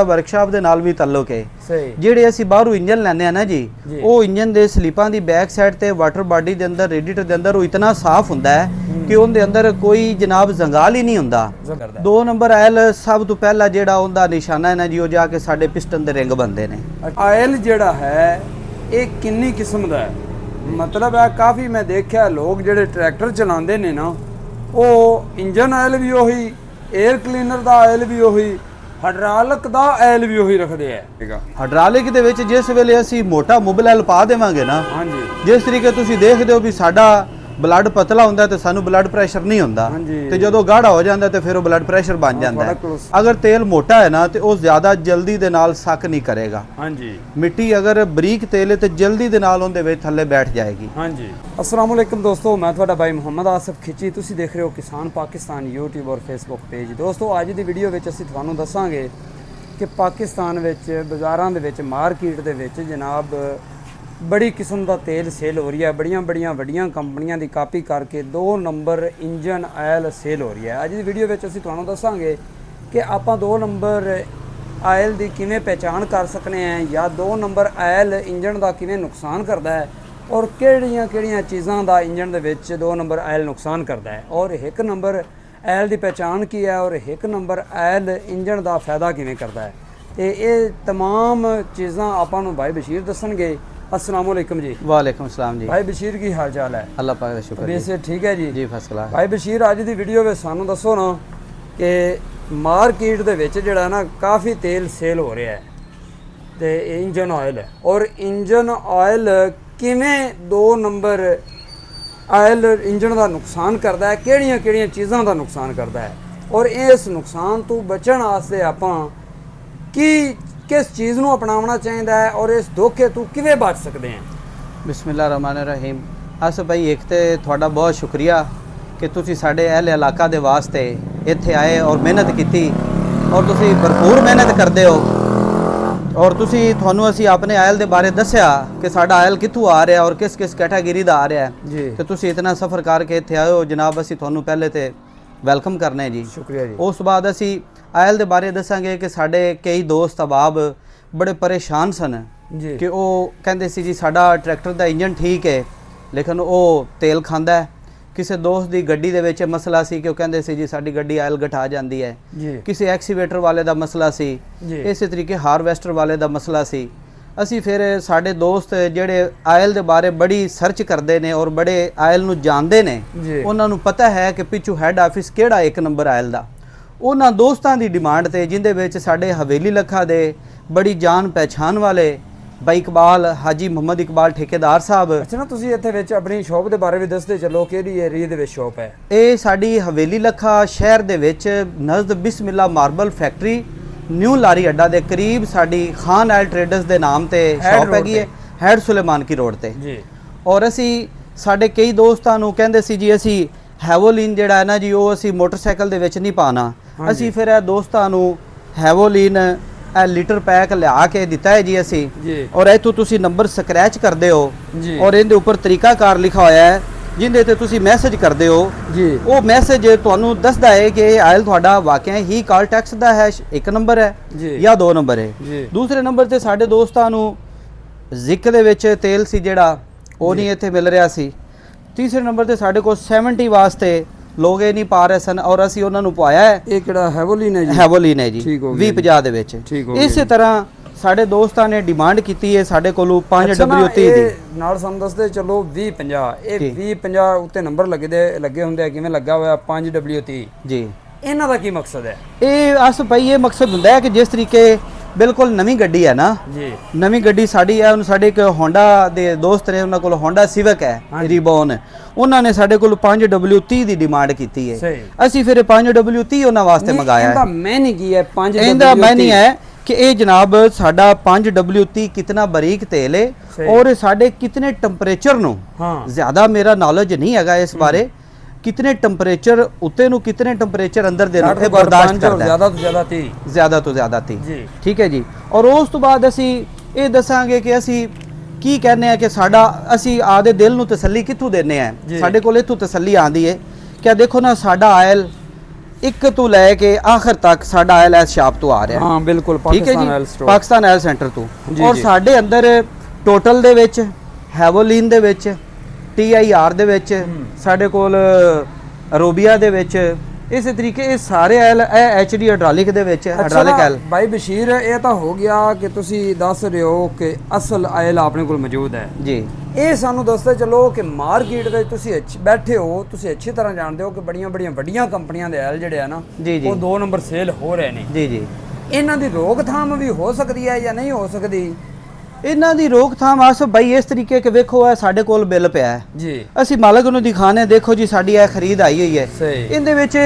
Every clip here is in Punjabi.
वर्कशॉप ਦੇ ਨਾਲ ਵੀ ਤਾਲੁਕ ਹੈ। ਸਹੀ। ਜਿਹੜੇ ਅਸੀਂ ਬਾਹਰੋਂ ਇੰਜਨ ਲੈਣੇ ਆ ਨਾ ਜੀ, ਉਹ ਇੰਜਨ ਦੇ ਸਲੀਪਾਂ ਦੀ ਬੈਕ ਸਾਈਡ ਤੇ ਵਾਟਰ ਬਾਡੀ ਦੇ ਅੰਦਰ ਰੇਡੀਏਟਰ ਦੇ ਅੰਦਰ ਉਹ ਇਤਨਾ ਸਾਫ਼ ਹੁੰਦਾ ਹੈ ਕਿ ਉਹਦੇ ਅੰਦਰ ਕੋਈ ਜਨਾਬ ਜ਼ੰਗਾਲ ਹੀ ਨਹੀਂ ਹੁੰਦਾ। 2 ਨੰਬਰ ਆਇਲ ਸਭ ਤੋਂ ਪਹਿਲਾ ਜਿਹੜਾ ਉਹਦਾ ਨਿਸ਼ਾਨਾ ਹੈ ਨਾ ਜੀ, ਉਹ ਜਾ ਕੇ ਸਾਡੇ ਪਿਸਟਨ ਦੇ ਰਿੰਗ ਬੰਦੇ ਨੇ। ਆਇਲ ਜਿਹੜਾ ਹੈ ਇਹ ਕਿੰਨੀ ਕਿਸਮ ਦਾ ਹੈ? ਮਤਲਬ ਹੈ ਕਾਫੀ ਮੈਂ ਦੇਖਿਆ ਲੋਕ ਜਿਹੜੇ ਟਰੈਕਟਰ ਚਲਾਉਂਦੇ ਨੇ ਨਾ, ਉਹ ਇੰਜਨ ਆਇਲ ਵੀ ਉਹੀ, 에ਅਰ ਕਲੀਨਰ ਦਾ ਆਇਲ ਵੀ ਉਹੀ, ਹਾਈਡ੍ਰਾਲਿਕ ਦਾ ਆਇਲ ਵੀ ਉਹੀ ਰੱਖਦੇ ਆ। ਹਾਈਡ੍ਰਾਲਿਕ ਦੇ ਵਿੱਚ ਜਿਸ ਵੇਲੇ ਅਸੀਂ ਮੋਟਾ ਮੁਬਲ ਆਇਲ ਪਾ ਦੇਵਾਂਗੇ ਨਾ, ਹਾਂਜੀ, ਜਿਸ ਤਰੀਕੇ ਤੁਸੀਂ ਦੇਖਦੇ ਹੋ ਵੀ ਸਾਡਾ ਬਲੱਡ ਪਤਲਾ ਹੁੰਦਾ ਤੇ ਸਾਨੂੰ ਬਲੱਡ ਪ੍ਰੈਸ਼ਰ ਨਹੀਂ ਹੁੰਦਾ, ਤੇ ਜਦੋਂ ਗਾੜਾ ਹੋ ਜਾਂਦਾ ਤੇ ਫਿਰ ਉਹ ਬਲੱਡ ਪ੍ਰੈਸ਼ਰ ਬਣ ਜਾਂਦਾ ਹੈ। ਅਗਰ ਤੇਲ ਮੋਟਾ ਹੈ ਨਾ ਤੇ ਉਹ ਜ਼ਿਆਦਾ ਜਲਦੀ ਦੇ ਨਾਲ ਸੱਕ ਨਹੀਂ ਕਰੇਗਾ। ਹਾਂਜੀ, ਮਿੱਟੀ ਅਗਰ ਬਰੀਕ ਤੇਲ ਹੈ ਤੇ ਜਲਦੀ ਦੇ ਨਾਲ ਉਹਦੇ ਵਿੱਚ ਥੱਲੇ ਬੈਠ ਜਾਏਗੀ। ਹਾਂਜੀ। अस्सलाम वालेकुम दोस्तों, मैं ਤੁਹਾਡਾ भाई मोहम्मद आसिफ खिची, ਤੁਸੀਂ ਦੇਖ ਰਹੇ ਹੋ किसान पाकिस्तान YouTube और Facebook पेज। ਦੋਸਤੋ ਅੱਜ ਦੀ ਵੀਡੀਓ ਵਿੱਚ ਅਸੀਂ ਤੁਹਾਨੂੰ ਦੱਸਾਂਗੇ ਕਿ ਪਾਕਿਸਤਾਨ ਵਿੱਚ ਬਾਜ਼ਾਰਾਂ ਦੇ ਵਿੱਚ ਮਾਰਕੀਟ ਦੇ ਵਿੱਚ ਜਨਾਬ बड़ी किस्म का तेल सेल हो रही है। बड़ियां कंपनियां की कापी करके 2 नंबर इंजन आयल सेल हो रही है। अज की वीडियो में असीं तुहानूं दसांगे कि आपां 2 नंबर आयल की किवें पहचान कर सकते हैं, या 2 नंबर आयल इंजन का किवें नुकसान करता है, और किहड़ियां चीज़ां का इंजन दे विच 2 नंबर आयल नुकसान करता है, और 1 नंबर आयल की पहचान की है, और 1 नंबर आयल इंजन का फायदा किवें करता है। तो ये तमाम चीज़ां आपां नूं भाई बशीर दसणगे। अस्सलाम वालेकुम जी। वालेकुम सलाम जी। भाई बशीर की हाल चाल है? अल्लाह पाक दा शुक्र है। वैसे ठीक है जी? जी फर्स्ट क्लास। भाई बशीर अज की वीडियो में सानू दसो ना कि मार्केट दे विच जिहड़ा ना काफ़ी तेल सेल हो रहा है ते इंजन ऑयल है, और इंजन ऑयल किवें 2 नंबर ऑयल इंजन का नुकसान करता है, किहड़ियां चीज़ां का नुकसान करता है, और इस नुकसान तो बचण वास्ते आपां की किस चीज़ को अपनाना चाहिए है, और इस धोखे तो किवें बच सकते हैं? बिस्मिल्लाहिर्रहमानिर्रहीम। आसिफ भाई, एक तो थोड़ा बहुत शुक्रिया कि तुसी साडे अहल इलाका दे वास्ते इत्थे आए और मेहनत की, और तुसी भरपूर मेहनत करते हो, और तुहानू असी अपने आयल के बारे दस्या कि साडा आयल कित्थों आ रहा और किस किस कैटागरी का आ रहा है जी। तो तुसी इतना सफ़र करके इत्थे आए हो जनाब, असी तुहानू पहले तो वैलकम करने जी, शुक्रिया जी। उस बाद असी आयल के बारे दसांगे कि साडे कई दोस्त अहबाब बड़े परेशान सन जी, कि वो कहते सी जी साडा ट्रैक्टर का इंजन ठीक है लेकिन वो तेल खांदा है। किसी दोस्त की गड्डी दे विच मसला सी कि कहते सी जी साडी गड्डी आयल घटा जाती है जी। किसी एक्सीवेटर वाले का मसला सी, इस तरीके हारवेस्टर वाले का मसला सी। असी फिर साडे दोस्त जिहड़े आयल के बारे बड़ी सर्च करते हैं और बड़े आयल नूं जानते हैं, उन्हां नूं पता है कि पिछू हैड ऑफिस किहड़ा 1 नंबर आयल का। उन्हां दोस्तां दी डिमांड ते जिंदे विच साडे हवेली लखा दे बड़ी जान पहचान वाले भाई इकबाल हाजी मुहम्मद इकबाल ठेकेदार साहब। अच्छा ना, तुसीं इत्थे विच अपनी शॉप दे बारे भी दसदे चलो, किहड़ी एरिया दे विच शॉप है? ये साडी हवेली लखा शहर दे विच नज़द बिस्मिल्ला मार्बल फैक्ट्री न्यू लारी अड्डा दे करीब साडी खान आयल ट्रेडर्स दे नाम ते शॉप हैगी है, हैड सुलेमान की रोड ते जी। और असी साडे कई दोस्तां नूं कहंदे सी जी असी हैवोलीन जिहड़ा है ना जी, वो असी मोटरसाइकिल दे विच नहीं पाना। असी फिर दोस्तां नूं हैवोलीन लीटर पैक लिया के दिता है जी असी, और इत्थों तुसी नंबर स्क्रैच करदे हो जी, और इहदे उपर तरीकाकार लिखा होया है जिंदे ते तुसी मैसेज करदे हो जी। वो मैसेज तुहानू दसदा है कि आयल तुहाडा वाकई ही कॉल टैक्स दा है 1 नंबर है जी, या 2 नंबर है जी। दूसरे नंबर ते साडे दोस्तां नू जिक दे विच तेल सी जिहड़ा वो नहीं इत्थे मिल रहा सी। तीसरे नंबर ते साडे कोल 70 वास्ते लोग ये नहीं पा रहे सन, और असी उन्हां नू पाया है ये किहड़ा हैवोलीन है जी, हैवोलीन है जी 2050 दे विच। इस तरह साडे दोस्तां ने डिमांड कीती है साडे कोलों 5W30 दी नाल सानू दसदे चलो 2050 ये 2050 उत्ते नंबर लगे हुंदे किवें लगा होया 5W30 जी। इन्हां दा की मकसद है? ये अस भाई ये मकसद हुंदा है कि जिस तरीके बिल्कुल नवी गड्डी है ना जी, नवी गड्डी साड़ी है, उन्होंने साढ़े एक होंडा दे दोस्त ने उन्होंने कोल होंडा सिविक है रिबॉन, उन्होंने साढ़े कोल 5W30 दी डिमांड की है। असी फिर 5W30 उन्होंने वास्ते मंगाया है। मैंने की है 5W30 इनका मैंने है कि ये जनाब साडा 5W30 कितना बारीक तेल है और साडे कितने टंपरेचर नूं ज्यादा मेरा नॉलेज नहीं है इस बारे, कितने टंपरेचर उत्ते नूं कितने टंपरेचर अंदर दे रखे बर्दाश्त करदा है, ज्यादा तो ज्यादा थी। ठीक है जी। और उस तो बाद असी ये दसांगे कि असी की कहने हैं कि साडा असी आदे दिल नूं तसल्ली कित्थों देने हैं, साडे कोल इत्थों तसल्ली आंदी है। क्या देखो ना साडा आयल ਇੱਕ ਤੋਂ ਲੈ ਕੇ ਆਖਰ ਤੱਕ ਸਾਡਾ ਆਇਲ ਇਸ ਸ਼ਾਪ ਤੋਂ ਆ ਰਿਹਾ। ਹਾਂ ਬਿਲਕੁਲ, ਠੀਕ ਹੈ ਪਾਕਿਸਤਾਨ ਆਇਲ ਜੀ, ਸਟੋਰ, ਪਾਕਿਸਤਾਨ ਆਇਲ ਸੈਂਟਰ ਤੋਂ। ਜੀ, ਔਰ ਜੀ। ਸਾਡੇ ਅੰਦਰ ਟੋਟਲ ਦੇ ਵਿੱਚ, ਹੈਵੋਲੀਨ ਦੇ ਵਿੱਚ, TIR ਦੇ ਵਿੱਚ, ਸਾਡੇ ਕੋਲ ਅਰੋਬੀਆ ਦੇ ਵਿੱਚ, ਇਸੇ ਤਰੀਕੇ ਇਹ ਸਾਰੇ ਆਇਲ HD ਹਾਈਡ੍ਰੋਲਿਕ ਦੇ ਵਿੱਚ ਹਾਈਡ੍ਰੋਲਿਕ ਆਇਲ। ਭਾਈ ਬਸ਼ੀਰ, ਇਹ ਤਾਂ ਹੋ ਗਿਆ ਕਿ ਤੁਸੀਂ ਦੱਸ ਰਹੇ ਹੋ ਕਿ ਅਸਲ ਆਇਲ ਆਪਣੇ ਕੋਲ ਮੌਜੂਦ ਹੈ ਜੀ। ਇਹ ਸਾਨੂੰ ਦੱਸਦੇ ਚਲੋ ਕਿ ਮਾਰਕੀਟ ਦੇ ਤੁਸੀਂ ਬੈਠੇ ਹੋ, ਤੁਸੀਂ ਅੱਛੀ ਤਰ੍ਹਾਂ ਜਾਣਦੇ ਹੋ ਕਿ ਬੜੀਆਂ ਵੱਡੀਆਂ ਕੰਪਨੀਆਂ ਦੇ ਆਇਲ ਜਿਹੜੇ ਆ ਨਾ, ਜੀ, ਜੀ। ਉਹ 2 ਨੰਬਰ ਸੇਲ ਹੋ ਰਹੇ ਨੇ। ਜੀ ਜੀ। ਇਹਨਾਂ ਦੀ ਰੋਕਥਾਮ ਵੀ ਹੋ ਸਕਦੀ ਹੈ ਜਾਂ ਨਹੀਂ ਹੋ ਸਕਦੀ? ਇਹਨਾਂ ਦੀ ਰੋਕਥਾਮ ਆਸਫ ਭਾਈ ਇਸ ਤਰੀਕੇ ਕਿ ਵੇਖੋ ਹੈ ਸਾਡੇ ਕੋਲ ਬਿੱਲ ਪਿਆ ਹੈ ਜੀ, ਅਸੀਂ ਮਾਲਕ ਨੂੰ ਦਿਖਾਣੇ, ਦੇਖੋ ਜੀ ਸਾਡੀ ਇਹ ਖਰੀਦ ਆਈ ਹੋਈ ਹੈ। ਸਹੀ, ਇਹਦੇ ਵਿੱਚ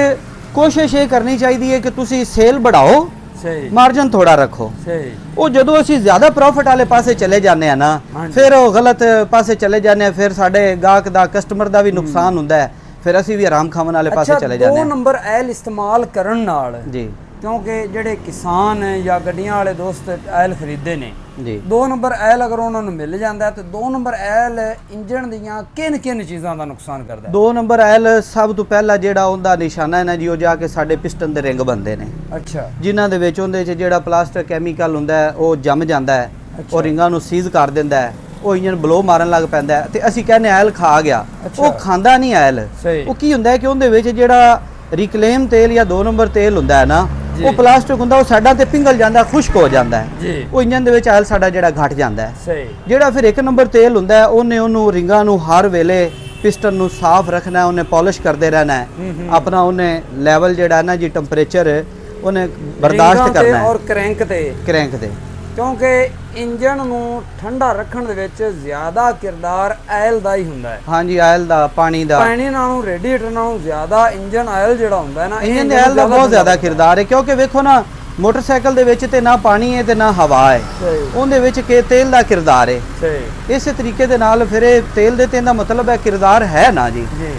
ਕੋਸ਼ਿਸ਼ ਇਹ ਕਰਨੀ ਚਾਹੀਦੀ ਹੈ ਕਿ ਤੁਸੀਂ ਸੇਲ ਵਧਾਓ, ਸਹੀ, ਮਾਰਜਨ ਥੋੜਾ ਰੱਖੋ। ਸਹੀ। ਉਹ ਜਦੋਂ ਅਸੀਂ ਜ਼ਿਆਦਾ ਪ੍ਰੋਫਿਟ ਵਾਲੇ ਪਾਸੇ ਚਲੇ ਜਾਂਦੇ ਆ ਨਾ, ਹਾਂਜੀ। ਫਿਰ ਉਹ ਗਲਤ ਪਾਸੇ ਚਲੇ ਜਾਂਦੇ ਆ, ਫਿਰ ਸਾਡੇ ਗਾਹਕ ਦਾ, ਕਸਟਮਰ ਦਾ ਵੀ ਨੁਕਸਾਨ ਹੁੰਦਾ ਹੈ, ਫਿਰ ਅਸੀਂ ਵੀ ਆਰਾਮ ਖਾਣ ਵਾਲੇ ਪਾਸੇ ਚਲੇ ਜਾਂਦੇ 2 ਆ। ਨੰਬਰ ਆਇਲ ਇਸਤੇਮਾਲ ਕਰਨ ਨਾਲ, ਜੀ ਕਿਉਂਕਿ ਜਿਹੜੇ ਕਿਸਾਨ ਜਾਂ ਗੱਡੀਆਂ ਵਾਲੇ ਦੋਸਤ ਆਇਲ ਖਰੀਦਦੇ ਨੇ, ਜੀ 2 ਨੰਬਰ ਆਇਲ ਅਗਰ ਉਹਨਾਂ ਨੂੰ ਮਿਲ ਜਾਂਦਾ ਹੈ ਤੇ 2 ਨੰਬਰ ਆਇਲ ਇੰਜਣ ਦੀਆਂ ਕਿਨ ਚੀਜ਼ਾਂ ਦਾ ਨੁਕਸਾਨ ਕਰਦਾ ਹੈ? 2 ਨੰਬਰ ਆਇਲ ਸਭ ਤੋਂ ਪਹਿਲਾਂ ਜਿਹੜਾ ਉਹਦਾ ਨਿਸ਼ਾਨਾ ਹੈ ਨਾ ਜੀ, ਉਹ ਜਾ ਕੇ ਸਾਡੇ ਪਿਸਟਨ ਦੇ ਰਿੰਗ ਬੰਦੇ ਨੇ, ਅੱਛਾ, ਜਿਨ੍ਹਾਂ ਦੇ ਵਿੱਚ ਉਹਦੇ 'ਚ ਜਿਹੜਾ ਪਲਾਸਟਿਕ ਕੈਮੀਕਲ ਹੁੰਦਾ ਹੈ ਉਹ ਜੰਮ ਜਾਂਦਾ ਹੈ, ਉਹ ਰਿੰਗਾਂ ਨੂੰ ਸੀਜ਼ ਕਰ ਦਿੰਦਾ ਹੈ, ਉਹ ਇੰਜਨ ਬਲੋ ਮਾਰਨ ਲੱਗ ਪੈਂਦਾ ਹੈ ਤੇ ਅਸੀਂ ਕਹਿੰਦੇ ਆਇਲ ਖਾ ਗਿਆ। ਅੱਛਾ। ਉਹ ਖਾਂਦਾ ਨਹੀਂ ਆਇਲ। ਸਹੀ। ਉਹ ਕੀ ਹੁੰਦਾ ਹੈ ਕਿ ਉਹਦੇ ਵਿੱਚ ਜਿਹੜਾ ਰਿਕਲੇਮ ਤੇਲ ਜਾਂ 2 ਨੰਬਰ ਤੇਲ ਹੁੰਦਾ ਹੈ ਨਾ, ਜੀ। ਉਹ ਪਲਾਸਟਿਕ ਹੁੰਦਾ, ਉਹ ਸਾਡਾ ਤੇ ਪਿੰਗਲ ਜਾਂਦਾ, ਖੁਸ਼ਕ ਹੋ ਜਾਂਦਾ ਹੈ, ਜੀ, ਉਹ ਇੰਜਨ ਦੇ ਵਿੱਚ ਆਇਲ ਸਾਡਾ ਜਿਹੜਾ ਘਟ ਜਾਂਦਾ ਹੈ। ਸਹੀ, ਜਿਹੜਾ ਫਿਰ 1 ਨੰਬਰ ਤੇਲ ਹੁੰਦਾ ਹੈ, ਉਹਨੂੰ ਰਿੰਗਾਂ ਨੂੰ ਹਰ ਵੇਲੇ ਪਿਸਟਨ ਨੂੰ ਸਾਫ਼ ਰੱਖਣਾ ਹੈ, ਉਹਨੇ ਪਾਲਿਸ਼ ਕਰਦੇ ਰਹਿਣਾ ਹੈ, ਆਪਣਾ ਉਹਨੇ ਲੈਵਲ ਜਿਹੜਾ ਨਾ ਜੀ ਟੈਂਪਰੇਚਰ ਉਹਨੇ ਬਰਦਾਸ਼ਤ ਰਿੰਗਾਂ ਤੇ ਕਰਨਾ ਹੈ ਔਰ ਕ੍ਰੈਂਕ ਤੇ, ਕ੍ਰੈਂਕ ਤੇ। ਕਿਉਂਕਿ ਇੰਜਨ ਨੂੰ ਠੰਡਾ ਰੱਖਣ ਦੇ ਵਿੱਚ ਜ਼ਿਆਦਾ ਕਿਰਦਾਰ ਆਇਲ ਦਾ ਹੀ ਹੁੰਦਾ ਹੈ। ਹਾਂਜੀ, ਆਇਲ ਦਾ, ਪਾਣੀ ਦਾ, ਪਾਣੀ ਨਾਲੋਂ, ਰੇਡੀਏਟਰ ਨਾਲੋਂ ਜ਼ਿਆਦਾ ਇੰਜਨ ਆਇਲ ਜਿਹੜਾ ਹੁੰਦਾ ਹੈ ਨਾ, ਇਹ ਇੰਜਨ ਦੇ ਆਇਲ ਦਾ ਬਹੁਤ ਜ਼ਿਆਦਾ ਕਿਰਦਾਰ ਹੈ। ਕਿਉਂਕਿ ਵੇਖੋ ਨਾ, ਮੋਟਰਸਾਈਕਲ ਦੇ ਵਿੱਚ ਤੇ ਨਾ ਪਾਣੀ ਹੈ ਤੇ ਨਾ ਹਵਾ ਹੈ, ਸਹੀ, ਉਹਦੇ ਵਿੱਚ ਕਿ ਤੇਲ ਦਾ ਕਿਰਦਾਰ ਹੈ। ਸਹੀ, ਇਸੇ ਤਰੀਕੇ ਦੇ ਨਾਲ ਫਿਰ ਇਹ ਤੇਲ ਦੇ ਤੇ ਦਾ ਮਤਲਬ ਹੈ ਕਿਰਦਾਰ ਹੈ ਨਾ ਜੀ। ਜੀ।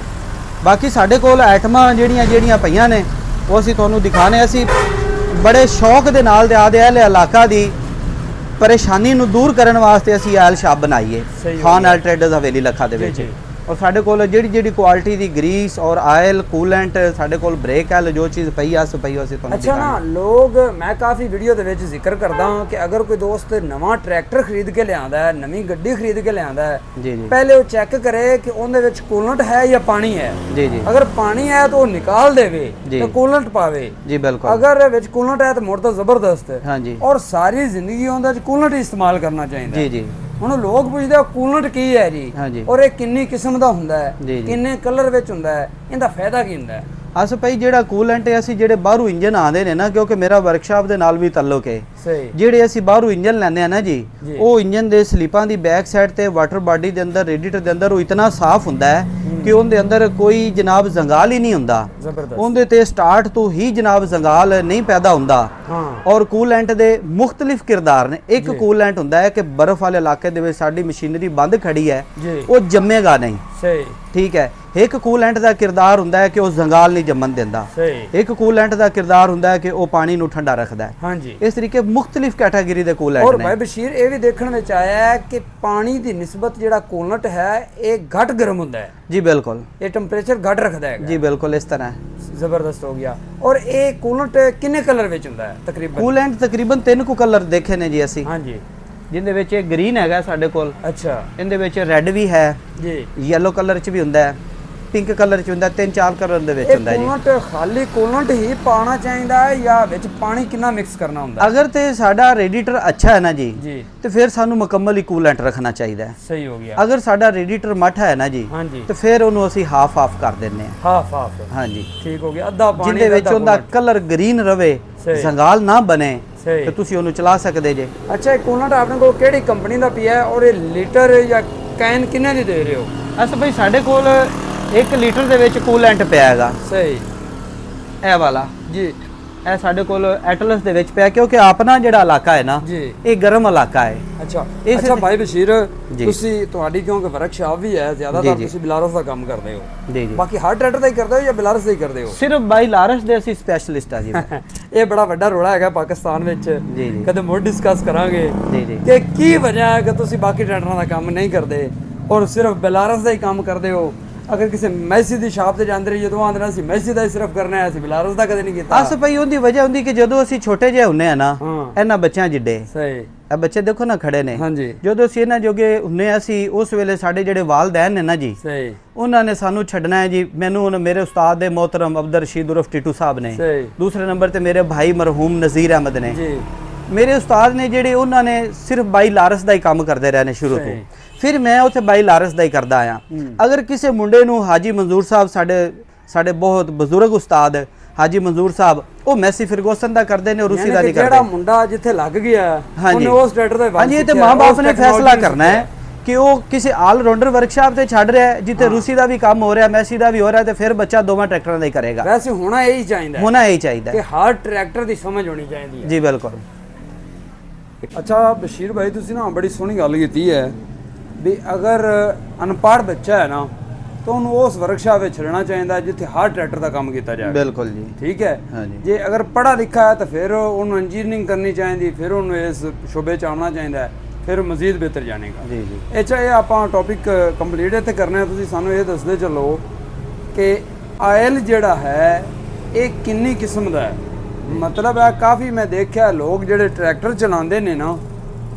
ਬਾਕੀ ਸਾਡੇ ਕੋਲ ਆਈਟਮਾਂ ਜਿਹੜੀਆਂ ਪਈਆਂ ਨੇ ਉਹ ਅਸੀਂ ਤੁਹਾਨੂੰ ਦਿਖਾਣੇ। ਅਸੀਂ ਬੜੇ ਸ਼ੌਕ ਦੇ ਨਾਲ ਦੇ ਆਦੇ ਇਲਾਕਾ ਦੀ ਪਰੇਸ਼ਾਨੀ ਨੂੰ ਦੂਰ ਕਰਨ ਵਾਸਤੇ ਅਸੀਂ ਆਇਲ ਸ਼ਾਪ ਬਣਾਈਏ, ਖਾਨ ਆਇਲ ਟ੍ਰੇਡਰਸ ਹਵੇਲੀ ਲੱਖਾ ਦੇ ਵਿੱਚ। ਔਰ ਸਾਡੇ ਕੋਲ ਜਿਹੜੀ ਕੁਆਲਿਟੀ ਦੀ ਗਰੀਸ ਔਰ ਆਇਲ, ਕੂਲੈਂਟ, ਸਾਡੇ ਕੋਲ ਬ੍ਰੇਕ ਆਇਲ, ਜੋ ਚੀਜ਼ ਪਈ ਆ ਅਸੀਂ ਤੁਹਾਨੂੰ ਅੱਛਾ ਨਾ, ਲੋਕ, ਮੈਂ ਕਾਫੀ ਵੀਡੀਓ ਦੇ ਵਿੱਚ ਜ਼ਿਕਰ ਕਰਦਾ ਹਾਂ ਕਿ ਅਗਰ ਕੋਈ ਦੋਸਤ ਨਵਾਂ ਟਰੈਕਟਰ ਖਰੀਦ ਕੇ ਲਿਆਂਦਾ ਹੈ, ਨਵੀਂ ਗੱਡੀ ਖਰੀਦ ਕੇ ਲਿਆਂਦਾ ਹੈ, ਜੀ ਜੀ ਪਹਿਲੇ ਉਹ ਚੈੱਕ ਕਰੇ ਕਿ ਉਹਦੇ ਵਿੱਚ ਕੂਲੈਂਟ ਹੈ ਜਾਂ ਪਾਣੀ ਹੈ। ਜੀ ਜੀ ਅਗਰ ਪਾਣੀ ਹੈ ਤਾਂ ਉਹ ਨਿਕਾਲ ਦੇਵੇ ਜੀ। ਤੇ ਕੂਲੈਂਟ ਪਾਵੇ। ਜੀ ਬਿਲਕੁਲ। ਅਗਰ ਵਿੱਚ ਕੂਲੈਂਟ ਹੈ ਤਾਂ ਮੋੜ ਤਾਂ ਜ਼ਬਰਦਸਤ ਹੈ। ਹਾਂਜੀ। ਔਰ ਸਾਰੀ ਜ਼ਿੰਦਗੀ ਉਹਦੇ ਵਿੱਚ ਕੂਲੈਂਟ ਹੀ ਇਸਤੇਮਾਲ ਕਰਨਾ ਚਾਹੀਦਾ। ਜੀ ਜੀ। ਹੁਣ ਲੋਕ ਪੁੱਛਦੇ ਆ ਕੂਲੈਂਟ ਕੀ ਹੈ ਜੀ, ਹਾਂਜੀ। ਔਰ ਇਹ ਕਿੰਨੀ ਕਿਸਮ ਦਾ ਹੁੰਦਾ ਹੈ, ਜੀ ਜੀ। ਕਿੰਨੇ ਕਲਰ ਵਿੱਚ ਹੁੰਦਾ ਹੈ, ਇਹਦਾ ਫਾਇਦਾ ਕੀ ਹੁੰਦਾ ਹੈ? ਅਸ ਭਾਈ ਜਿਹੜਾ ਕੂਲੈਂਟ ਹੈ, ਅਸੀਂ ਜਿਹੜੇ ਬਾਹਰੋਂ ਇੰਜਨ ਆਉਂਦੇ ਨੇ ਨਾ, ਕਿਉਂਕਿ ਮੇਰਾ ਵਰਕਸ਼ਾਪ ਦੇ ਨਾਲ ਵੀ ਤਾਲੁਕ ਹੈ, ਸਹੀ, ਜਿਹੜੇ ਅਸੀਂ ਬਾਹਰੋਂ ਇੰਜਨ ਲੈਂਦੇ ਆ ਨਾ ਜੀ, ਜੀ। ਉਹ ਇੰਜਨ ਦੇ ਸਲੀਪਾਂ ਦੀ ਬੈਕ ਸਾਈਡ ਤੇ ਵਾਟਰ ਬਾਡੀ ਦੇ ਅੰਦਰ, ਰੇਡੀਏਟਰ ਦੇ ਅੰਦਰ ਉਹ ਇਤਨਾ ਸਾਫ਼ ਹੁੰਦਾ ਹੈ ਕਿ ਉਹਦੇ ਅੰਦਰ ਕੋਈ ਜਨਾਬ ਜ਼ੰਗਾਲ ਹੀ ਨਹੀਂ ਹੁੰਦਾ। ਜ਼ਬਰਦਸਤ। ਉਹਦੇ ਤੇ ਸਟਾਰਟ ਤੋਂ ਹੀ ਜਨਾਬ ਜ਼ੰਗਾਲ ਨਹੀਂ ਪੈਦਾ ਹੁੰਦਾ। ਹਾਂ। ਔਰ ਕੂਲੈਂਟ ਦੇ ਮੁxtਲਿਫ ਕਿਰਦਾਰ ਨੇ। ਇੱਕ ਕੂਲੈਂਟ ਹੁੰਦਾ ਹੈ ਕਿ ਬਰਫ਼ ਵਾਲੇ ਇਲਾਕੇ ਦੇ ਵਿੱਚ ਸਾਡੀ ਮਸ਼ੀਨਰੀ ਬੰਦ ਖੜੀ ਹੈ, ਜੀ। ਉਹ ਜੰਮੇਗਾ ਨਹੀਂ। ਸਹੀ, ਠੀਕ ਹੈ। ਇੱਕ ਕੂਲੈਂਟ ਦਾ ਕਿਰਦਾਰ ਹੁੰਦਾ ਹੈ ਕਿ ਉਹ ਜ਼ੰਗਾਲ ਨਹੀਂ ਜੰਮਣ ਦਿੰਦਾ। ਸਹੀ। ਇੱਕ ਕੂਲੈਂਟ ਦਾ ਕਿਰਦਾਰ ਹੁੰਦਾ ਹੈ ਕਿ ਉਹ ਪਾਣੀ ਨੂੰ ਠੰਡਾ ਰੱਖਦਾ ਹੈ। ਹਾਂਜੀ। ਇਸ ਤਰੀਕੇ ਮੁxtਲਿਫ ਕੈਟਾਗਰੀ ਦੇ ਕੂਲੈਂਟ ਔਰ ਨੇ। ਭਾਈ ਬਸ਼ੀਰ, ਇਹ ਵੀ ਦੇਖਣ ਵਿੱਚ ਆਇਆ ਹੈ ਕਿ ਪਾਣੀ ਦੀ ਨਿਸਬਤ ਜਿਹੜਾ ਕੂਲੈਂਟ ਹੈ ਇਹ ਘੱਟ ਗਰਮ ਹੁੰਦਾ ਹੈ। ਜੀ ਬਿਲਕੁਲ। ਇਹ ਟੈਂਪਰੇਚਰ ਘੱਟ ਰੱਖਦਾ ਹੈ। ਜੀ ਬਿਲकुल ਇਸ ਤਰ੍ਹਾਂ ਜ਼ਬਰਦਸਤ ਹੋ ਗਿਆ। ਔਰ ਇਹ ਕੂਲੈਂਟ ਕਿੰਨੇ ਕਲਰ ਵਿੱਚ ਹੁੰਦਾ ਹੈ ਤਕਰੀਬਨ? ਕੂਲੈਂਟ ਤਕਰੀਬਨ 3 ਕੁ ਕਲਰ ਦੇਖੇ ਨੇ ਜੀ ਅਸੀਂ, ਹਾਂਜੀ। ਜਿੰਦੇ ਵਿੱਚ ਇਹ ਗ੍ਰੀਨ ਹੈਗਾ ਸਾਡੇ ਕੋਲ, ਅੱਛਾ ਇਹਦੇ ਵਿੱਚ ਰੈੱਡ ਵੀ ਹੈ ਜੀ, ਯੈਲੋ ਕਲਰ ਚ ਵੀ ਹੁੰਦਾ ਹੈ, ਪਿੰਕ ਕਲਰ ਚ ਹੁੰਦਾ, 3-4 ਕਲਰ ਦੇ ਵਿੱਚ ਇਹ ਹੁੰਦਾ ਜੀ। ਕੂਲੈਂਟ ਖਾਲੀ ਕੂਲੈਂਟ ਹੀ ਪਾਉਣਾ ਚਾਹੀਦਾ ਹੈ ਜਾਂ ਵਿੱਚ ਪਾਣੀ ਕਿੰਨਾ ਮਿਕਸ ਕਰਨਾ ਹੁੰਦਾ ਹੈ? ਅਗਰ ਤੇ ਸਾਡਾ ਰੇਡੀਏਟਰ ਅੱਛਾ ਹੈ ਨਾ ਜੀ, ਜੀ, ਤੇ ਫਿਰ ਸਾਨੂੰ ਮੁਕੰਮਲ ਹੀ ਕੂਲੈਂਟ ਰੱਖਣਾ ਚਾਹੀਦਾ ਹੈ। ਸਹੀ ਹੋ ਗਿਆ। ਅਗਰ ਸਾਡਾ ਰੇਡੀਏਟਰ ਮੱਠਾ ਹੈ ਨਾ ਜੀ, ਹਾਂਜੀ, ਤੇ ਫਿਰ ਉਹਨੂੰ ਅਸੀਂ ਹਾਫ ਕਰ ਦਿੰਨੇ ਆ। ਹਾਫ ਹਾਂਜੀ, ਠੀਕ ਹੋ ਗਿਆ। ਅੱਧਾ ਪਾਣੀ ਜਿੰਦੇ ਵਿੱਚ ਅੱਧਾ ਉਹਦਾ coolant। ਕਲਰ ਗ੍ਰੀਨ ਰਵੇ, ਸਹੀ। ਜ਼ੰਗਾਲ ਨਾ ਬਣੇ, ਸਹੀ। ਤੇ ਤੁਸੀਂ ਉਹਨੂੰ ਚਲਾ ਸਕਦੇ ਜੇ। ਅੱਛਾ, ਇਹ ਕੂਲੈਂਟ ਆਪਣੇ ਕੋਲ ਕਿਹੜੀ ਕੰਪਨੀ ਦਾ ਪਿਆ ਹੈ ਔਰ ਇਹ ਲੀਟਰ ਜਾਂ ਕੈਨ ਕਿੰਨੇ ਦੀ ਦੇ ਰਹੇ ਹੋ? ਅਸ ਭਾਈ ਸਾਡੇ ਕੋਲ 1 ਲੀਟਰ ਦੇ ਵਿੱਚ ਕੂਲੈਂਟ ਪਿਆ ਹੈਗਾ, ਸਹੀ ਇਹ ਵਾਲਾ ਜੀ। ਇਹ ਸਾਡੇ ਕੋਲ ਐਟਲਸ ਦੇ ਵਿੱਚ ਪਿਆ, ਕਿਉਂਕਿ ਆਪਣਾ ਜਿਹੜਾ ਇਲਾਕਾ ਹੈ ਨਾ, ਜੀ, ਇਹ ਗਰਮ ਇਲਾਕਾ ਹੈ। ਅੱਛਾ ਇਸ ਅੱਛਾ ਭਾਈ ਬਸ਼ੀਰ, ਜੀ। ਤੁਸੀਂ ਤੁਹਾਡੀ ਕਿਉਂਕਿ ਵਰਕਸ਼ਾਪ ਵੀ ਹੈ, ਜ਼ਿਆਦਾਤਰ ਜੀ। ਤੁਸੀਂ ਬਿਲਾਰਸ ਦਾ ਕੰਮ ਕਰਦੇ ਹੋ। ਜੀ ਜੀ। ਬਾਕੀ ਹਰ ਟਰੈਕਟਰ ਦਾ ਹੀ ਕਰਦੇ ਹੋ ਜਾਂ ਬਿਲਾਰਸ ਦਾ ਹੀ ਕਰਦੇ ਹੋ? ਸਿਰਫ ਬਾਈ ਲਾਰਸ ਦੇ ਅਸੀਂ ਸਪੈਸ਼ਲਿਸਟ ਆ ਜੀ। ਇਹ ਬੜਾ ਵੱਡਾ ਰੋਲਾ ਹੈਗਾ ਪਾਕਿਸਤਾਨ ਵਿੱਚ। ਜੀ ਜੀ। ਕਦੇ ਮੋਰ ਡਿਸਕਸ ਕਰਾਂਗੇ ਜੀ ਜੀ। ਕਿ ਕੀ ਵਜ੍ਹਾ ਹੈ ਕਿ ਤੁਸੀਂ ਬਾਕੀ ਟਰੈਕਟਰਾਂ ਦਾ ਕੰਮ ਨਹੀਂ ਕਰਦੇ ਔਰ ਸਿਰਫ ਬਿਲਾਰਸ ਦਾ ਹੀ ਕੰਮ ਕਰਦੇ ਹੋ। ਅਗਰ ਕਿਸੇ ਮੈਸੀ ਦੀ ਸ਼ਾਪ ਤੇ ਜਾਂਦੇ ਰਹੇ ਜਦੋਂ ਆਂਦੇ ਨਾ ਅਸੀਂ ਮੈਸੀ ਦਾ ਹੀ ਸਿਰਫ ਕਰਨਾ ਹੈ, ਅਸੀਂ ਬਿਲਾਰਸ ਦਾ ਕਦੇ ਨਹੀਂ ਕੀਤਾ। ਆਸ ਭਾਈ ਉਹਦੀ ਵਜ੍ਹਾ ਹੁੰਦੀ ਕਿ ਜਦੋਂ ਅਸੀਂ ਛੋਟੇ ਜਿਹੇ ਹੁੰਨੇ ਆ ਨਾ, ਹਾਂ। ਇਹਨਾਂ ਬੱਚਿਆਂ ਜਿੱਡੇ ਸਹੀ। ਇਹ ਬੱਚੇ ਦੇਖੋ ਨਾ ਖੜੇ ਨੇ, ਹਾਂਜੀ ਜਦੋਂ ਅਸੀਂ ਇਹਨਾਂ ਜੋਗੇ ਹੁੰਨੇ ਅਸੀਂ ਉਸ ਵੇਲੇ ਸਾਡੇ ਜਿਹੜੇ ਵਾਲਦੈਨ ਨੇ ਨਾ ਜੀ, ਸਹੀ, ਉਹਨਾਂ ਨੇ ਸਾਨੂੰ ਛੱਡਣਾ ਹੈ ਜੀ। ਮੈਨੂੰ ਹੁਣ ਮੇਰੇ ਉਸਤਾਦ ਦੇ मोहतरम अब्दुल रशीद उर्फ टिटू साहब ने, ਸਹੀ दूसरे नंबर ਤੇ ਮੇਰੇ ਭਾਈ ਮਰਹੂਮ ਨਜ਼ੀਰ ਅਹਿਮਦ ਨੇ। ਜੀ। ਮੇਰੇ ਉਸਤਾਦ ਨੇ ਜਿਹੜੇ ਉਹਨਾਂ ਨੇ ਸਿਰਫ ਬਾਈ ਲਾਰਸ ਦਾ ਹੀ ਕੰਮ ਕਰਦੇ ਰਹੇ ਨੇ ਸ਼ੁਰੂ ਤੋਂ। ਸਹੀ। ਫਿਰ ਮੈਂ ਉੱਥੇ ਬਾਈ ਲਾਰਸ ਦਾ ਹੀ ਕਰਦਾ ਆਇਆ। ਅਗਰ ਕਿਸੇ ਮੁੰਡੇ ਨੂੰ ਹਾਜੀ ਮਨਜ਼ੂਰ ਸਾਹਿਬ ਸਾਡੇ ਬਹੁਤ ਬਜ਼ੁਰਗ ਉਸਤਾਦ ਹਾਜੀ ਮਨਜ਼ੂਰ ਸਾਹਿਬ ਉਹ ਮੈਸੀ ਫਿਰਗੂਸਨ ਦਾ ਕਰਦੇ ਨੇ, ਰੂਸੀ ਦਾ ਨਹੀਂ ਕਰਦੇ। ਜਿਹੜਾ ਮੁੰਡਾ ਜਿੱਥੇ ਲੱਗ ਗਿਆ ਉਹਨੇ ਉਸ ਟਰੈਕਟਰ ਦੇ ਹਾਂਜੀ, ਇਹ ਤੇ ਮਾਂ-ਬਾਪ ਨੇ ਫੈਸਲਾ ਕਰਨਾ ਹੈ ਕਿ ਉਹ ਕਿਸੇ ਆਲ ਰਾਉਂਡਰ ਵਰਕਸ਼ਾਪ ਤੇ ਛੱਡ ਰਿਹਾ ਹੈ ਜਿੱਥੇ ਰੂਸੀ ਦਾ ਵੀ ਕੰਮ ਹੋ ਰਿਹਾ, ਮੈਸੀ ਦਾ ਵੀ ਹੋ ਰਿਹਾ, ਤੇ ਫਿਰ ਬੱਚਾ ਦੋਵਾਂ ਟਰੈਕਟਰਾਂ ਦਾ ਹੀ ਕਰੇਗਾ। ਵੈਸੇ ਹੋਣਾ ਇਹੀ ਚਾਹੀਦਾ, ਹੋਣਾ ਇਹੀ ਚਾਹੀਦਾ ਕਿ ਹਰ ਟਰੈਕਟਰ ਦੀ ਸਮਝ ਹੋਣੀ ਚਾਹੀਦੀ ਹੈ। ਜੀ ਬਿਲਕੁਲ। ਅੱਛਾ ਬਸ਼ੀਰ ਭਾਈ, ਤੁਸੀਂ ਨਾ ਬੜੀ ਸੋਹਣੀ ਗੱਲ ਕੀਤੀ ਹੈ ਵੀ ਅਗਰ ਅਨਪੜ੍ਹ ਬੱਚਾ ਹੈ ਨਾ ਤਾਂ ਉਹਨੂੰ ਉਸ ਵਰਕਸ਼ਾਪ ਵਿੱਚ ਰਹਿਣਾ ਚਾਹੀਦਾ ਜਿੱਥੇ ਹਰ ਟਰੈਕਟਰ ਦਾ ਕੰਮ ਕੀਤਾ ਜਾਵੇ। ਬਿਲਕੁਲ ਜੀ, ਠੀਕ ਹੈ। ਹਾਂਜੀ। ਜੇ ਅਗਰ ਪੜ੍ਹਾ ਲਿਖਾ ਹੈ ਤਾਂ ਫਿਰ ਉਹਨੂੰ ਇੰਜੀਨੀਅਰਿੰਗ ਕਰਨੀ ਚਾਹੀਦੀ, ਫਿਰ ਉਹਨੂੰ ਇਸ ਸ਼ੁਬੇ 'ਚ ਆਉਣਾ ਚਾਹੀਦਾ ਹੈ, ਫਿਰ ਮਜ਼ੀਦ ਬਿਹਤਰ ਜਾਣੇਗਾ। ਜੀ ਜੀ। ਅੱਛਾ, ਇਹ ਆਪਾਂ ਟੌਪਿਕ ਕੰਪਲੀਟ ਇੱਥੇ ਕਰਨਾ ਹੈ। ਤੁਸੀਂ ਸਾਨੂੰ ਇਹ ਦੱਸਦੇ ਚੱਲੋ ਕਿ ਆਇਲ ਜਿਹੜਾ ਹੈ ਇਹ ਕਿੰਨੀ ਕਿਸਮ ਦਾ ਹੈ? ਮਤਲਬ ਹੈ ਕਾਫੀ ਮੈਂ ਦੇਖਿਆ ਲੋਕ ਜਿਹੜੇ ਟਰੈਕਟਰ ਚਲਾਉਂਦੇ ਨੇ ਨਾ,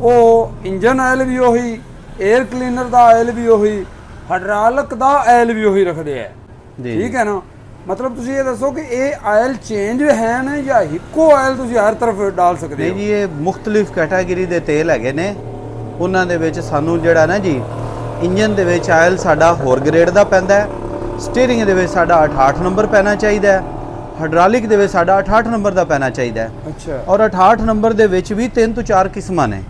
ਉਹ ਇੰਜਨ ਆਇਲ ਵੀ ਉਹੀ, 에ਅਰ ਕਲੀਨਰ ਦਾ ਆਇਲ ਵੀ ਉਹੀ, ਹਾਈਡ੍ਰੋਲਿਕ ਦਾ ਆਇਲ ਵੀ ਉਹੀ ਰੱਖਦੇ ਆ। ਠੀਕ ਹੈ ਨਾ? ਮਤਲਬ ਤੁਸੀਂ ਇਹ ਦੱਸੋ ਕਿ ਇਹ ਆਇਲ ਚੇਂਜ ਹੈ ਨਾ ਜਾਂ ਇੱਕੋ ਆਇਲ ਤੁਸੀਂ ਹਰ ਤਰਫ ਡਾਲ ਸਕਦੇ ਹੋ? ਨਹੀਂ ਜੀ, ਇਹ ਮੁxtਲਿਫ ਕੈਟਾਗਰੀ ਦੇ ਤੇਲ ਹੈਗੇ ਨੇ। ਉਹਨਾਂ ਦੇ ਵਿੱਚ ਸਾਨੂੰ ਜਿਹੜਾ ਨਾ ਜੀ ਇੰਜਨ ਦੇ ਵਿੱਚ ਆਇਲ ਸਾਡਾ ਹੋਰ ਗ੍ਰੇਡ ਦਾ ਪੈਂਦਾ ਹੈ, ਸਟੀਅਰਿੰਗ ਦੇ ਵਿੱਚ ਸਾਡਾ 68 ਨੰਬਰ ਪੈਣਾ ਚਾਹੀਦਾ ਹੈ, ਹਾਈਡ੍ਰੋਲਿਕ ਦੇ ਵਿੱਚ ਸਾਡਾ 68 ਨੰਬਰ ਦਾ ਪੈਣਾ ਚਾਹੀਦਾ ਹੈ। ਅੱਛਾ। ਔਰ 68 ਨੰਬਰ ਦੇ ਵਿੱਚ ਵੀ 3 ਤੋਂ 4 ਕਿਸਮਾਂ ਨੇ।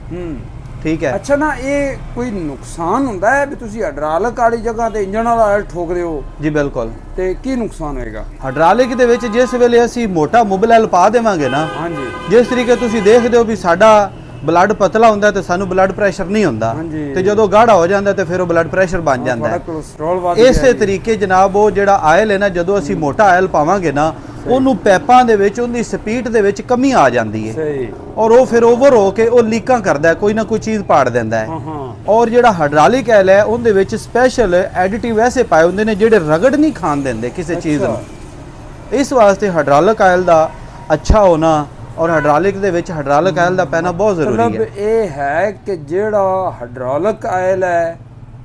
ਠੀਕ ਹੈ। ਅੱਛਾ ਨਾ, ਇਹ ਕੋਈ ਨੁਕਸਾਨ ਹੁੰਦਾ ਹੈ ਵੀ ਤੁਸੀਂ ਹਾਈਡ੍ਰੋਲਿਕ ਵਾਲੀ ਜਗ੍ਹਾ ਤੇ ਇੰਜਨ ਵਾਲਾ ਆਇਲ ਠੋਕਦੇ ਹੋ? ਜੀ ਬਿਲਕੁਲ। ਤੇ ਕੀ ਨੁਕਸਾਨ ਹੋਏਗਾ? ਹਾਈਡ੍ਰੋਲਿਕ ਦੇ ਵਿੱਚ ਜਿਸ ਵੇਲੇ ਅਸੀਂ ਮੋਟਾ ਮੁਬਲਲ ਪਾ ਦੇਵਾਂਗੇ ਨਾ, ਹਾਂਜੀ, ਜਿਸ ਤਰੀਕੇ ਤੁਸੀਂ ਦੇਖਦੇ ਹੋ ਵੀ ਸਾਡਾ ਬਲੱਡ ਪਤਲਾ ਹੁੰਦਾ ਤੇ ਸਾਨੂੰ ਬਲੱਡ ਪ੍ਰੈਸ਼ਰ ਨਹੀਂ ਹੁੰਦਾ, ਤੇ ਜਦੋਂ ਗਾੜਾ ਹੋ ਜਾਂਦਾ ਤੇ ਫਿਰ ਉਹ ਬਲੱਡ ਪ੍ਰੈਸ਼ਰ ਬਣ ਜਾਂਦਾ ਹੈ। ਕੋਲੇਸਟ੍ਰੋਲ ਵਧ ਇਸੇ ਤਰੀਕੇ ਜਨਾਬ ਉਹ ਜਿਹੜਾ ਆਇਲ ਹੈ ਨਾ, ਜਦੋਂ ਅਸੀਂ ਮੋਟਾ ਆਇਲ ਪਾਵਾਂਗੇ ਨਾ, ਉਹਨੂੰ ਪੈਪਾਂ ਦੇ ਵਿੱਚ ਉਹਦੀ ਸਪੀਡ ਦੇ ਵਿੱਚ ਕਮੀ ਆ ਜਾਂਦੀ ਹੈ। ਸਹੀ। ਔਰ ਉਹ ਫਿਰ ਓਵਰ ਹੋ ਕੇ ਉਹ ਲੀਕਾਂ ਕਰਦਾ ਹੈ, ਕੋਈ ਨਾ ਕੋਈ ਚੀਜ਼ ਪਾੜ ਦਿੰਦਾ ਹੈ। ਔਰ ਜਿਹੜਾ ਹਾਈਡ੍ਰੋਲਿਕ ਆਇਲ ਹੈ ਉਹਦੇ ਵਿੱਚ ਸਪੈਸ਼ਲ ਐਡੀਟਿਵ ਐਸੇ ਪਾਏ ਹੁੰਦੇ ਨੇ ਜਿਹੜੇ ਰਗੜ ਨਹੀਂ ਖਾਣ ਦਿੰਦੇ ਕਿਸੇ ਚੀਜ਼ ਨੂੰ। ਇਸ ਵਾਸਤੇ ਹਾਈਡ੍ਰੋਲਿਕ ਆਇਲ ਦਾ ਅੱਛਾ ਹੋਣਾ ਔਰ ਹਾਈਡ੍ਰੋਲਿਕ ਦੇ ਵਿੱਚ ਹਾਈਡ੍ਰੋਲਿਕ ਆਇਲ ਦਾ ਪੈਣਾ ਬਹੁਤ ਜ਼ਰੂਰੀ ਹੈ। ਮਤਲਬ ਇਹ ਹੈ ਕਿ ਜਿਹੜਾ ਹਾਈਡ੍ਰੋਲਿਕ ਆਇਲ ਹੈ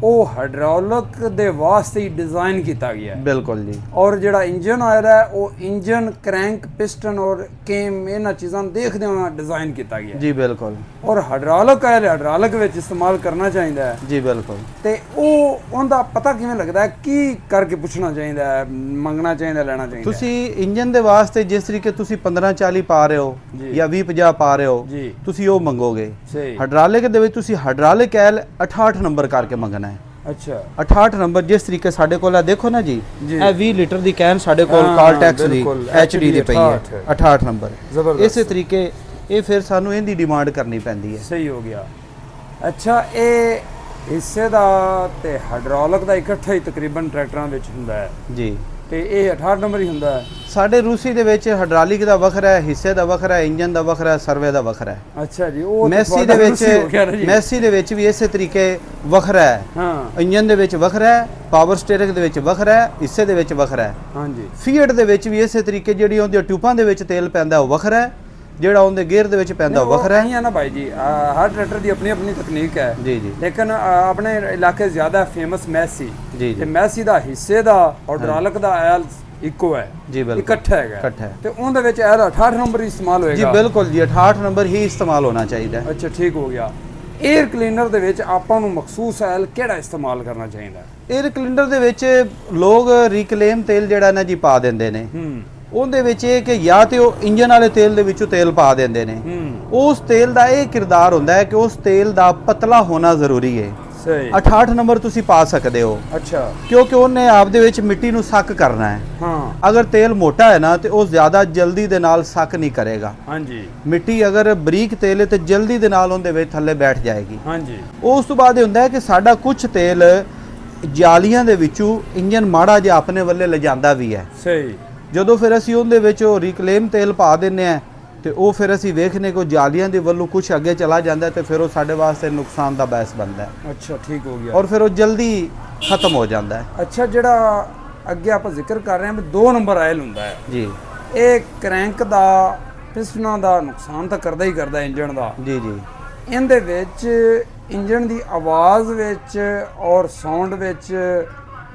ਉਹ ਹਾਈਡ੍ਰੋਲਿਕ ਦੇ ਵਾਸਤੇ ਹੀ ਡਿਜ਼ਾਈਨ ਕੀਤਾ ਗਿਆ ਹੈ। ਬਿਲਕੁਲ ਜੀ। ਔਰ ਜਿਹੜਾ ਇੰਜਨ ਆਇਲ ਹੈ ਉਹ ਇੰਜਨ, ਕ੍ਰੈਂਕ, ਪਿਸਟਨ ਔਰ ਕੇਮ ਇਹਨਾਂ ਚੀਜ਼ਾਂ ਨੂੰ ਦੇਖਦੇ ਹੋਏ ਡਿਜ਼ਾਈਨ ਕੀਤਾ ਗਿਆ ਹੈ। ਜੀ ਬਿਲਕੁਲ। ਔਰ ਹਾਈਡ੍ਰੋਲਿਕ ਆਇਲ ਹਾਈਡ੍ਰੋਲਿਕ ਵਿੱਚ ਇਸਤੇਮਾਲ ਕਰਨਾ ਚਾਹੀਦਾ ਹੈ। ਜੀ ਬਿਲਕੁਲ। ਤੇ ਉਹ ਉਹਦਾ ਪਤਾ ਕਿਵੇਂ ਲੱਗਦਾ ਹੈ? ਕੀ ਕਰਕੇ ਪੁੱਛਣਾ ਚਾਹੀਦਾ ਹੈ, ਮੰਗਣਾ ਚਾਹੀਦਾ, ਲੈਣਾ ਚਾਹੀਦਾ? ਤੁਸੀਂ ਇੰਜਨ ਦੇ ਵਾਸਤੇ ਜਿਸ ਤਰੀਕੇ ਤੁਸੀਂ 1540 ਪਾ ਰਹੇ ਹੋ ਜਾਂ 2050 ਪਾ ਰਹੇ ਹੋ, ਤੁਸੀਂ ਉਹ ਮੰਗੋਗੇ। ਹਾਈਡ੍ਰੋਲਿਕ ਦੇ ਵਿੱਚ ਤੁਸੀਂ ਹਾਈਡ੍ਰੋਲਿਕ ਆਇਲ 68 ਨੰਬਰ ਕਰਕੇ ਮੰਗਣਾ। ਅੱਛਾ। 68 ਨੰਬਰ ਜਿਸ ਤਰੀਕੇ ਸਾਡੇ ਕੋਲ ਆ ਦੇਖੋ ਨਾ ਜੀ, ਇਹ 20 ਲੀਟਰ ਦੀ ਕੈਨ ਸਾਡੇ ਕੋਲ ਕਾਲਟੈਕਸ ਦੀ HD ਦੀ ਪਈ ਹੈ 68 ਨੰਬਰ। ਇਸੇ ਤਰੀਕੇ ਇਹ ਫਿਰ ਸਾਨੂੰ ਇਹਦੀ ਡਿਮਾਂਡ ਕਰਨੀ ਪੈਂਦੀ ਹੈ। ਸਹੀ ਹੋ ਗਿਆ। ਅੱਛਾ, ਇਹ ਹਿੱਸੇ ਦਾ ਤੇ ਹਾਈਡ੍ਰੋਲਿਕ ਦਾ ਇਕੱਠਾ ਹੀ ਤਕਰੀਬਨ ਟਰੈਕਟਰਾਂ ਵਿੱਚ ਹੁੰਦਾ ਹੈ ਜੀ, ਤੇ ਇਹ 68 ਨੰਬਰ ਹੀ ਹੁੰਦਾ ਹੈ। ਸਾਡੇ ਰੂਸੀ ਦੇ ਵਿੱਚ ਹਾਈਡ੍ਰੋਲਿਕ ਦਾ ਵੱਖਰਾ ਹੈ, ਹਿੱਸੇ ਦਾ ਵੱਖਰਾ ਹੈ, ਇੰਜਨ ਦਾ ਵੱਖਰਾ ਹੈ, ਸਰਵੇ ਦਾ ਵੱਖਰਾ ਹੈ। ਅੱਛਾ ਜੀ। ਉਹ ਮੈਸੀ ਦੇ ਵਿੱਚ ਵੀ ਇਸੇ ਤਰੀਕੇ ਵੱਖਰਾ ਹੈ। ਹਾਂ, ਇੰਜਨ ਦੇ ਵਿੱਚ ਵੱਖਰਾ ਹੈ, ਪਾਵਰ ਸਟੀਅਰਿੰਗ ਦੇ ਵਿੱਚ ਵੱਖਰਾ ਹੈ, ਹਿੱਸੇ ਦੇ ਵਿੱਚ ਵੱਖਰਾ ਹੈ। ਹਾਂਜੀ। ਫੀਟ ਦੇ ਵਿੱਚ ਵੀ ਇਸੇ ਤਰੀਕੇ ਜਿਹੜੀ ਉਹਦੀਆਂ ਟਿਊਬਾਂ ਦੇ ਵਿੱਚ ਤੇਲ ਪੈਂਦਾ ਉਹ ਵੱਖਰਾ ਹੈ, ਜਿਹੜਾ ਉਹਦੇ ਗੇਅਰ ਦੇ ਵਿੱਚ ਪੈਂਦਾ ਉਹ ਵੱਖਰਾ ਹੈ ਨਾ ਭਾਈ ਜੀ। ਹਰ ਟਰੈਕਟਰ ਦੀ ਆਪਣੀ ਆਪਣੀ ਤਕਨੀਕ ਹੈ। ਜੀ ਜੀ। ਲੇਕਿਨ ਆਪਣੇ ਇਲਾਕੇ ਜ਼ਿਆਦਾ ਫੇਮਸ ਮੈਸੀ ਜੀ, ਤੇ ਮੈਸੀ ਦਾ ਹਿੱਸੇ ਦਾ ਹਾਈਡ੍ਰੋਲਿਕ ਦਾ ਆਇਲ ਇੱਕੋ ਹੈ। ਜੀ ਬਿਲਕੁਲ, ਇਕੱਠਾ ਹੈਗਾ। ਤੇ ਉਹਦੇ ਵਿੱਚ ਆਇਲ 68 ਨੰਬਰ ਹੀ ਇਸਤੇਮਾਲ ਹੋਏਗਾ। ਜੀ ਬਿਲਕੁਲ ਜੀ, 68 ਨੰਬਰ ਹੀ ਇਸਤੇਮਾਲ ਹੋਣਾ ਚਾਹੀਦਾ ਹੈ। ਅੱਛਾ, ਠੀਕ ਹੋ ਗਿਆ। 에ਅਰ ਕਲੀਨਰ ਦੇ ਵਿੱਚ ਆਪਾਂ ਨੂੰ ਮਖਸੂਸ ਆਇਲ ਕਿਹੜਾ ਇਸਤੇਮਾਲ ਕਰਨਾ ਚਾਹੀਦਾ? 에ਅਰ ਕਲੀਨਰ ਦੇ ਵਿੱਚ ਲੋਕ ਰੀਕਲੇਮ ਤੇਲ ਜਿਹੜਾ ਨਾ ਜੀ ਪਾ ਦਿੰਦੇ ਨੇ। ਉਹਦੇ ਵਿੱਚ ਇਹ ਕਿ ਜਾਂ ਤੇ ਉਹ ਇੰਜਨ ਵਾਲੇ ਤੇਲ ਦੇ ਵਿੱਚੋਂ ਤੇਲ ਪਾ ਦਿੰਦੇ ਨੇ। ਉਸ ਤੇਲ ਦਾ ਇਹ ਕਿਰਦਾਰ ਹੁੰਦਾ ਹੈ ਕਿ ਉਸ ਤੇਲ ਦਾ ਪਤਲਾ ਹੋਣਾ ਜ਼ਰੂਰੀ ਹੈ। ਸਹੀ। 68 ਨੰਬਰ ਤੁਸੀਂ ਪਾ ਸਕਦੇ ਹੋ। ਅੱਛਾ। ਕਿਉਂਕਿ ਉਹਨੇ ਆਪ ਦੇ ਵਿੱਚ ਮਿੱਟੀ ਨੂੰ ਸੱਕ ਕਰਨਾ ਹੈ। ਹਾਂ। ਅਗਰ ਤੇਲ ਮੋਟਾ ਹੈ ਨਾ ਤੇ ਉਹ ਜ਼ਿਆਦਾ ਜਲਦੀ ਦੇ ਨਾਲ ਸੱਕ ਨਹੀਂ ਕਰੇਗਾ। ਹਾਂਜੀ। ਮਿੱਟੀ ਅਗਰ ਬਰੀਕ ਤੇਲ ਹੈ ਤੇ ਜਲਦੀ ਦੇ ਨਾਲ ਉਹਦੇ ਵਿੱਚ ਥੱਲੇ ਬੈਠ ਜਾਏਗੀ। ਹਾਂਜੀ। ਉਸ ਤੋਂ ਬਾਅਦ ਇਹ ਹੁੰਦਾ ਹੈ ਕਿ ਸਾਡਾ ਕੁਝ ਤੇਲ ਜਾਲੀਆਂ ਦੇ ਵਿੱਚੋਂ ਇੰਜਨ ਮਾੜਾ ਜਿਹਾ ਆਪਣੇ ਵੱਲੇ ਲਿਜਾਂਦਾ ਵੀ ਹੈ। ਸਹੀ। ਜਦੋਂ ਫਿਰ ਅਸੀਂ ਉਹਦੇ ਵਿੱਚ ਉਹ ਰੀਕਲੇਮ ਤੇਲ ਪਾ ਦਿੰਨੇ ਆ ਤੇ ਉਹ ਫਿਰ ਅਸੀਂ ਵੇਖਨੇ ਕੋ ਜਾਲੀਆਂ ਦੇ ਵੱਲੋਂ ਕੁਝ ਅੱਗੇ ਚਲਾ ਜਾਂਦਾ ਤੇ ਫਿਰ ਉਹ ਸਾਡੇ ਵਾਸਤੇ ਨੁਕਸਾਨ ਦਾ ਬਾਇਸ ਬਣਦਾ ਹੈ ਅੱਛਾ ਠੀਕ ਹੋ ਗਿਆ। ਔਰ ਫਿਰ ਉਹ ਜਲਦੀ ਖਤਮ ਹੋ ਜਾਂਦਾ ਹੈ। ਅੱਛਾ ਜਿਹੜਾ ਅੱਗੇ ਆਪਾਂ ਜ਼ਿਕਰ ਕਰ ਰਹੇ ਹਾਂ ਵੀ 2 ਨੰਬਰ ਆਇਲ ਹੁੰਦਾ ਹੈ, ਜੀ ਇਹ ਕਰੈਂਕ ਦਾ ਪਿਸਟਨਾਂ ਦਾ ਨੁਕਸਾਨ ਤਾਂ ਕਰਦਾ ਹੀ ਕਰਦਾ ਇੰਜਣ ਦਾ। ਜੀ ਜੀ ਇਹਦੇ ਵਿੱਚ ਇੰਜਣ ਦੀ ਆਵਾਜ਼ ਵਿੱਚ ਔਰ ਸਾਊਂਡ ਵਿੱਚ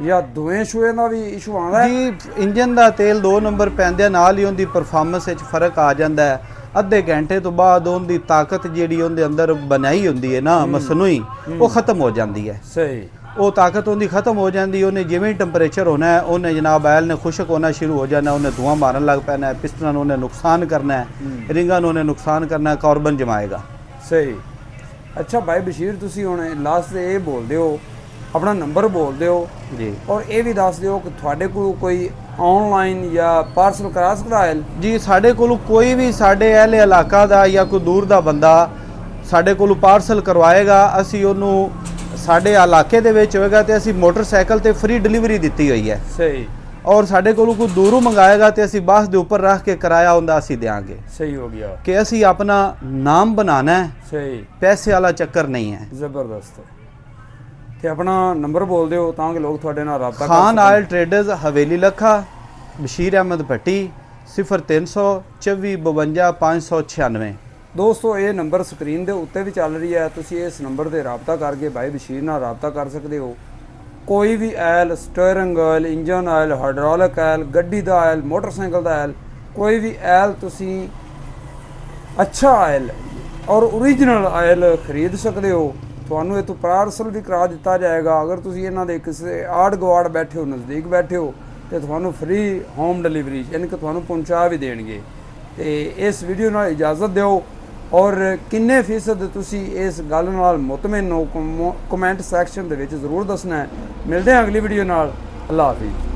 ਜਾਂ ਦੋਵੇਂ ਸ਼ੂਏ ਦਾ ਵੀ ਇਸ਼ੂ ਆਉਂਦਾ ਹੈ? ਜੀ ਇੰਜਨ ਦਾ ਤੇਲ 2 ਨੰਬਰ ਪੈਂਦਿਆਂ ਨਾਲ ਹੀ ਉਹਦੀ ਪਰਫਾਰਮੈਂਸ ਵਿੱਚ ਫਰਕ ਆ ਜਾਂਦਾ ਹੈ। ਅੱਧੇ ਘੰਟੇ ਤੋਂ ਬਾਅਦ ਉਹਦੀ ਤਾਕਤ ਜਿਹੜੀ ਉਹਦੇ ਅੰਦਰ ਬਣਾਈ ਹੁੰਦੀ ਹੈ ਨਾ ਮਸਨੂਈ, ਉਹ ਖਤਮ ਹੋ ਜਾਂਦੀ ਹੈ। ਸਹੀ। ਉਹ ਤਾਕਤ ਉਹਦੀ ਖਤਮ ਹੋ ਜਾਂਦੀ, ਉਹਨੇ ਜਿਵੇਂ ਟੈਂਪਰੇਚਰ ਹੋਣਾ ਹੈ ਉਹਨੇ ਜਨਾਬ ਆਇਲ ਨੇ ਖੁਸ਼ਕ ਹੋਣਾ ਸ਼ੁਰੂ ਹੋ ਜਾਣਾ, ਉਹਨੇ ਧੂਆਂ ਮਾਰਨ ਲੱਗ ਪੈਣਾ ਹੈ, ਪਿਸਟਨਾਂ ਨੂੰ ਉਹਨੇ ਨੁਕਸਾਨ ਕਰਨਾ ਹੈ, ਰਿੰਗਾਂ ਨੂੰ ਉਹਨੇ ਨੁਕਸਾਨ ਕਰਨਾ ਹੈ, ਕਾਰਬਨ ਜਮਾਏਗਾ। ਸਹੀ। ਅੱਛਾ ਭਾਈ ਬਸ਼ੀਰ, ਤੁਸੀਂ ਹੁਣ ਲਾਸਟ ਤੇ ਇਹ ਬੋਲਦੇ ਹੋ, ਆਪਣਾ ਨੰਬਰ ਬੋਲਦੇ ਹੋ ਜੀ, ਔਰ ਇਹ ਵੀ ਦੱਸ ਦਿਓ ਕਿ ਤੁਹਾਡੇ ਕੋਲ ਕੋਈ ਆਨਲਾਈਨ ਜਾਂ ਪਾਰਸਲ ਕਰਾ ਸਕਦਾ ਹੈ? ਜੀ ਸਾਡੇ ਕੋਲ ਕੋਈ ਵੀ ਸਾਡੇ ਅਹਿਲੇ ਇਲਾਕਾ ਦਾ ਜਾਂ ਕੋਈ ਦੂਰ ਦਾ ਬੰਦਾ ਸਾਡੇ ਕੋਲ ਪਾਰਸਲ ਕਰਵਾਏਗਾ, ਅਸੀਂ ਉਹਨੂੰ ਸਾਡੇ ਇਲਾਕੇ ਦੇ ਵਿੱਚ ਹੋਏਗਾ ਤੇ ਅਸੀਂ ਮੋਟਰਸਾਈਕਲ ਤੇ ਫ੍ਰੀ ਡਿਲੀਵਰੀ ਦਿੱਤੀ ਹੋਈ ਹੈ। ਸਹੀ। ਔਰ ਸਾਡੇ ਕੋਲ ਕੋਈ ਦੂਰੋਂ ਮੰਗਾਏਗਾ ਤੇ ਅਸੀਂ ਬੱਸ ਦੇ ਉੱਪਰ ਰੱਖ ਕੇ ਕਿਰਾਇਆ ਹੁੰਦਾ ਅਸੀਂ ਦੇਾਂਗੇ। ਸਹੀ ਹੋ ਗਿਆ ਕਿ ਅਸੀਂ ਆਪਣਾ ਨਾਮ ਬਣਾਣਾ ਹੈ, ਸਹੀ, ਪੈਸੇ ਵਾਲਾ ਚੱਕਰ ਨਹੀਂ ਹੈ। ਜ਼ਬਰਦਸਤ। ਤੇ ਆਪਣਾ ਨੰਬਰ ਬੋਲ ਦਿਓ ਤਾਂ ਕਿ ਲੋਕ ਤੁਹਾਡੇ ਨਾਲ ਰਾਬਤਾ ਕਰ ਖਾਨ ਸਕਣ। ਆਇਲ ਟ੍ਰੇਡਰਜ਼ ਹਵੇਲੀ ਲੱਖਾ, ਬਸ਼ੀਰ ਅਹਿਮਦ ਭੱਟੀ, 0300 24 52 596। ਦੋਸਤੋ ਇਹ ਨੰਬਰ ਸਕਰੀਨ ਦੇ ਉੱਤੇ ਵੀ ਚੱਲ ਰਹੀ ਹੈ, ਤੁਸੀਂ ਇਸ ਨੰਬਰ ਤੇ ਰਾਬਤਾ ਕਰਕੇ ਭਾਈ ਬਸ਼ੀਰ ਨਾਲ ਰਾਬਤਾ ਕਰ ਸਕਦੇ ਹੋ। ਕੋਈ ਵੀ oil, steering oil, engine oil, hydraulic oil, ਗੱਡੀ ਦਾ ਆਇਲ, ਮੋਟਰਸਾਈਕਲ ਦਾ ਆਇਲ, ਕੋਈ ਵੀ ਆਇਲ ਤੁਸੀਂ ਅੱਛਾ ਆਇਲ ਔਰ ਓਰੀਜਨਲ ਆਇਲ ਖਰੀਦ ਸਕਦੇ ਹੋ। ਤੁਹਾਨੂੰ ਇਹ ਤੋਂ ਪਾਰਸਲ ਵੀ ਕਰਾ ਦਿੱਤਾ ਜਾਏਗਾ। ਅਗਰ ਤੁਸੀਂ ਇਹਨਾਂ ਦੇ ਕਿਸੇ ਆੜ ਗਵਾੜ ਬੈਠੇ ਹੋ, ਨਜ਼ਦੀਕ ਬੈਠੇ ਹੋ, ਤੇ ਤੁਹਾਨੂੰ ਫ੍ਰੀ ਹੋਮ ਡਿਲੀਵਰੀ ਯਾਨੀ ਕਿ ਤੁਹਾਨੂੰ ਪਹੁੰਚਾ ਵੀ ਦੇਣਗੇ। ਤੇ ਇਸ ਵੀਡੀਓ ਨਾਲ ਇਜਾਜ਼ਤ ਦਿਓ ਔਰ ਕਿੰਨੇ ਫੀਸਦ ਤੁਸੀਂ ਇਸ ਗੱਲ ਨਾਲ ਮੁਤਮਿਨ ਹੋ ਕਮੈਂਟ ਸੈਕਸ਼ਨ ਦੇ ਵਿੱਚ ਜ਼ਰੂਰ ਦੱਸਣਾ ਹੈ। ਮਿਲਦੇ ਹਾਂ ਅਗਲੀ ਵੀਡੀਓ ਨਾਲ। ਅੱਲਾ ਹਾਫਿਜ਼।